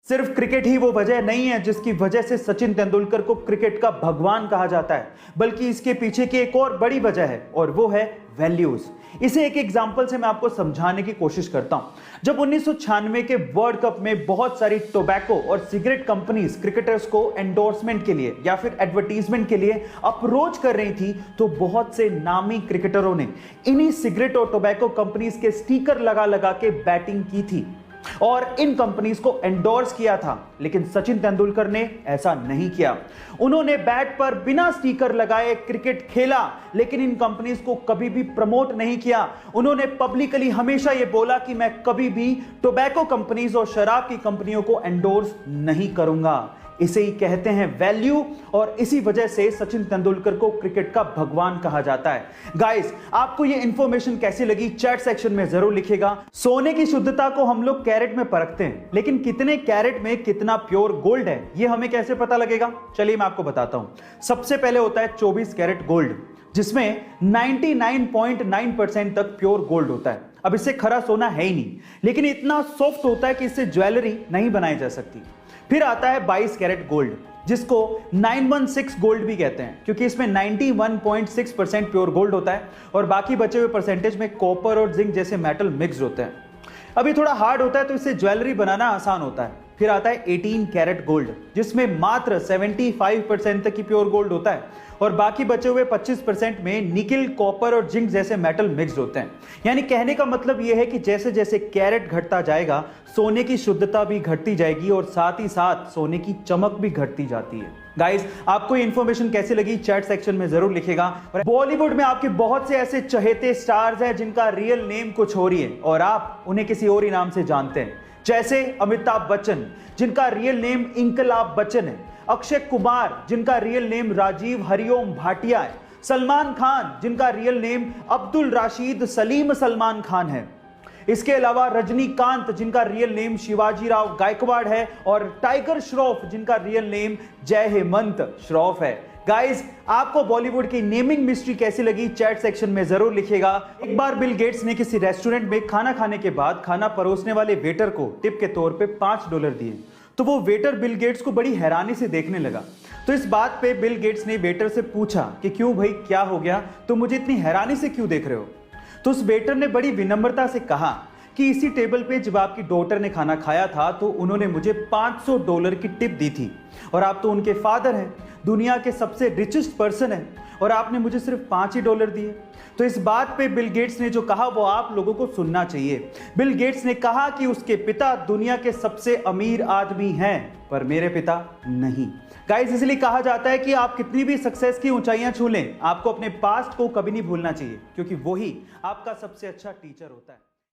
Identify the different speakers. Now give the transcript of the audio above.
Speaker 1: सिर्फ क्रिकेट ही वो वजह नहीं है जिसकी वजह से सचिन तेंदुलकर को क्रिकेट का भगवान कहा जाता है, बल्कि इसके पीछे की एक और बड़ी वजह है और वो है वैल्यूज। इसे एक एग्जांपल से मैं आपको समझाने की कोशिश करता हूं। जब 1996 के वर्ल्ड कप में बहुत सारी टोबैको और सिगरेट कंपनीज क्रिकेटर्स को एंडोर्समेंट के लिए या फिर एडवर्टीजमेंट के लिए अप्रोच कर रही थी, तो बहुत से नामी क्रिकेटरों ने इन्हीं सिगरेट और टोबैको कंपनीज के स्टिकर लगा लगा के बैटिंग की थी और इन कंपनीज को एंडोर्स किया था। लेकिन सचिन तेंदुलकर ने ऐसा नहीं किया। उन्होंने बैट पर बिना स्टिकर लगाए क्रिकेट खेला, लेकिन इन कंपनीज को कभी भी प्रमोट नहीं किया। उन्होंने पब्लिकली हमेशा यह बोला कि मैं कभी भी टोबैको कंपनीज और शराब की कंपनियों को एंडोर्स नहीं करूंगा। इसे ही कहते हैं वैल्यू, और इसी वजह से सचिन तेंदुलकर को क्रिकेट का भगवान कहा जाता है। गाइस, आपको ये इंफॉर्मेशन कैसी लगी चैट सेक्शन में जरूर लिखिएगा। सोने की शुद्धता को हम लोग कैरेट में परखते हैं, लेकिन कितने कैरेट में कितना प्योर गोल्ड है ये हमें कैसे पता लगेगा? चलिए मैं आपको बताता हूं। सबसे पहले होता है 24 कैरेट गोल्ड, जिसमें 99.9% तक प्योर गोल्ड होता है। अब इससे खरा सोना है ही नहीं, लेकिन इतना सॉफ्ट होता है कि इससे ज्वेलरी नहीं बनाई जा सकती। फिर आता है 22 कैरेट गोल्ड, जिसको 916 गोल्ड भी कहते हैं, क्योंकि इसमें 91.6% प्योर गोल्ड होता है और बाकी बचे हुए परसेंटेज में कॉपर और जिंक जैसे मेटल मिक्स होते हैं। अभी थोड़ा हार्ड होता है तो इससे ज्वेलरी बनाना आसान होता है। फिर आता है 18 कैरेट गोल्ड, जिसमें मात्र 75% तक की प्योर गोल्ड होता है और बाकी बचे हुए 25% में निकिल, कॉपर और जिंक जैसे मेटल मिक्स होते हैं। यानी कहने का मतलब यह है कि जैसे जैसे कैरेट घटता जाएगा, सोने की शुद्धता भी घटती जाएगी और साथ ही साथ सोने की चमक भी घटती जाती है। गाइस, आपको ये इंफॉर्मेशन कैसी लगी चैट सेक्शन में जरूर लिखेगा। और बॉलीवुड में आपके बहुत से ऐसे चहेते स्टार्स हैं जिनका रियल नेम कुछ और ही है और आप उन्हें किसी और ही नाम से जानते हैं, जैसे अमिताभ बच्चन, जिनका रियल नेम इंकलाब बच्चन है, अक्षय कुमार, जिनका रियल नेम राजीव हरिओम भाटिया है, सलमान खान, जिनका रियल नेम अब्दुल राशिद सलीम सलमान खान है। इसके अलावा रजनीकांत, जिनका रियल नेम शिवाजी राव गायकवाड़ है, और टाइगर श्रॉफ, जिनका रियल नेम जय हेमंत श्रॉफ है। गाइस, आपको बॉलीवुड की नेमिंग मिस्ट्री कैसी लगी चैट सेक्शन में जरूर लिखिएगा। एक बार बिल गेट्स ने किसी रेस्टोरेंट में खाना खाने के बाद खाना परोसने वाले वेटर को टिप के तौर पे $5 दिए, तो वो वेटर बिल गेट्स को बड़ी हैरानी से देखने लगा। तो इस बात पे बिल गेट्स ने वेटर से पूछा कि क्यों भाई, क्या हो गया, तो मुझे इतनी हैरानी से क्यों देख रहे हो? तो उस वेटर ने बड़ी विनम्रता से कहा कि इसी टेबल पे जब आपकी डॉटर ने खाना खाया था तो उन्होंने मुझे $500 की टिप दी थी, और आप तो उनके फादर हैं, दुनिया के सबसे रिचेस्ट पर्सन हैं, और आपने मुझे सिर्फ $5 दिए। तो इस बात पे बिल गेट्स ने जो कहा वो आप लोगों को सुनना चाहिए। बिल गेट्स ने कहा कि उसके पिता दुनिया के सबसे अमीर आदमी हैं, पर मेरे पिता नहीं। गाइस, इसलिए कहा जाता है कि आप कितनी भी सक्सेस की ऊंचाइयां छू लें, आपको अपने पास्ट को कभी नहीं भूलना चाहिए, क्योंकि वही आपका सबसे अच्छा टीचर होता है।